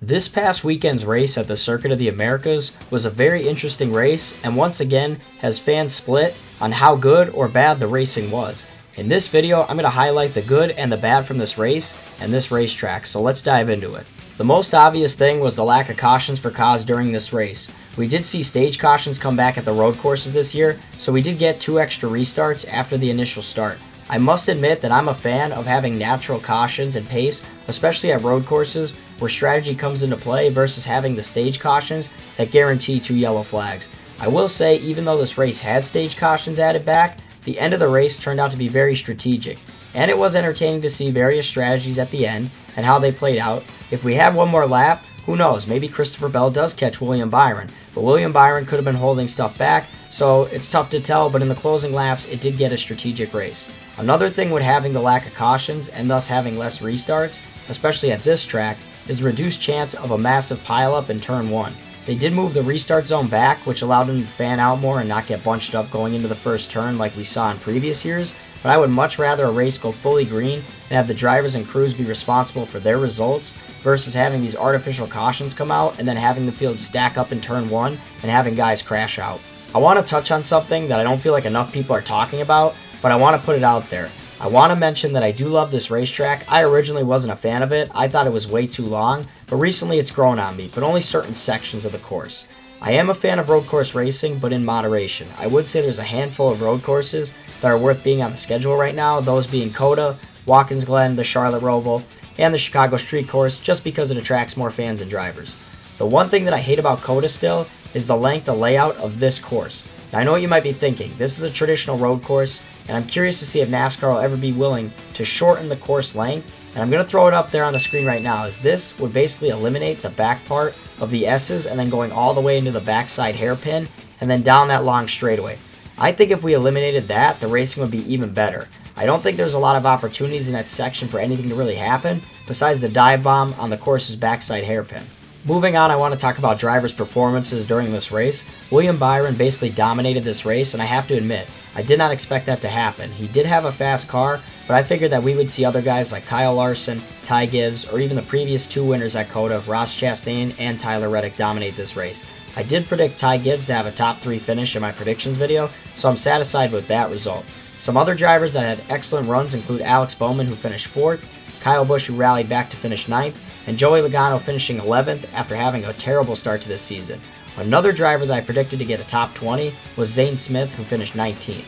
This past weekend's race at the Circuit of the Americas was a very interesting race and once again has fans split on how good or bad the racing was. In this video, I'm going to highlight the good and the bad from this race and this racetrack, so let's dive into it. The most obvious thing was the lack of cautions for cars during this race. We did see stage cautions come back at the road courses this year, so we did get 2 extra restarts after the initial start. I must admit that I'm a fan of having natural cautions and pace, especially at road courses where strategy comes into play versus having the stage cautions that guarantee 2 yellow flags. I will say, even though this race had stage cautions added back, the end of the race turned out to be very strategic, and it was entertaining to see various strategies at the end and how they played out. If we had one more lap, who knows, maybe Christopher Bell does catch William Byron, but William Byron could have been holding stuff back, so it's tough to tell, but in the closing laps, it did get a strategic race. Another thing with having the lack of cautions and thus having less restarts, especially at this track, is the reduced chance of a massive pileup in turn 1. They did move the restart zone back, which allowed them to fan out more and not get bunched up going into the first turn like we saw in previous years, but I would much rather a race go fully green and have the drivers and crews be responsible for their results versus having these artificial cautions come out and then having the field stack up in turn 1 and having guys crash out. I want to touch on something that I don't feel like enough people are talking about, but I want to put it out there. I want to mention that I do love this racetrack. I originally wasn't a fan of it. I thought it was way too long, but recently it's grown on me, but only certain sections of the course. I am a fan of road course racing, but in moderation. I would say there's a handful of road courses that are worth being on the schedule right now, those being COTA, Watkins Glen, the Charlotte Roval, and the Chicago Street Course, just because it attracts more fans and drivers. The one thing that I hate about COTA still is the length and layout of this course. Now, I know what you might be thinking. This is a traditional road course, and I'm curious to see if NASCAR will ever be willing to shorten the course length. And I'm going to throw it up there on the screen right now, as this would basically eliminate the back part of the S's and then going all the way into the backside hairpin and then down that long straightaway. I think if we eliminated that, the racing would be even better. I don't think there's a lot of opportunities in that section for anything to really happen besides the dive bomb on the course's backside hairpin. Moving on, I want to talk about drivers' performances during this race. William Byron basically dominated this race, and I have to admit, I did not expect that to happen. He did have a fast car, but I figured that we would see other guys like Kyle Larson, Ty Gibbs, or even the previous 2 winners at COTA, Ross Chastain and Tyler Reddick, dominate this race. I did predict Ty Gibbs to have a top 3 finish in my predictions video, so I'm satisfied with that result. Some other drivers that had excellent runs include Alex Bowman, who finished 4th, Kyle Busch, who rallied back to finish 9th, and Joey Logano finishing 11th after having a terrible start to this season. Another driver that I predicted to get a top 20 was Zane Smith, who finished 19th.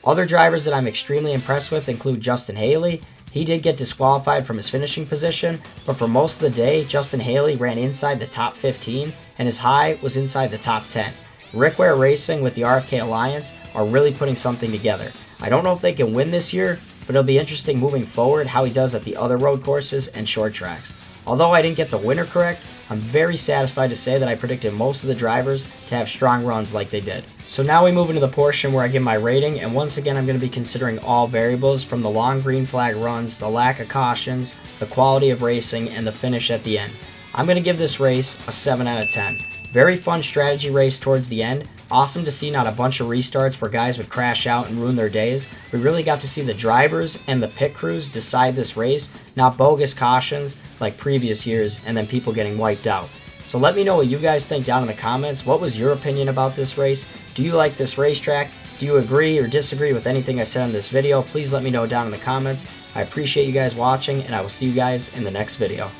Other drivers that I'm extremely impressed with include Justin Haley. He did get disqualified from his finishing position, but for most of the day, Justin Haley ran inside the top 15, and his high was inside the top 10. Rick Ware Racing with the RFK Alliance are really putting something together. I don't know if they can win this year, but it'll be interesting moving forward how he does at the other road courses and short tracks. Although I didn't get the winner correct, I'm very satisfied to say that I predicted most of the drivers to have strong runs like they did. So now we move into the portion where I give my rating, and once again I'm going to be considering all variables from the long green flag runs, the lack of cautions, the quality of racing, and the finish at the end. I'm going to give this race a 7 out of 10. Very fun strategy race towards the end. Awesome to see not a bunch of restarts where guys would crash out and ruin their days. We really got to see the drivers and the pit crews decide this race, not bogus cautions like previous years and then people getting wiped out. So let me know what you guys think down in the comments. What was your opinion about this race? Do you like this racetrack? Do you agree or disagree with anything I said in this video? Please let me know down in the comments. I appreciate you guys watching, and I will see you guys in the next video.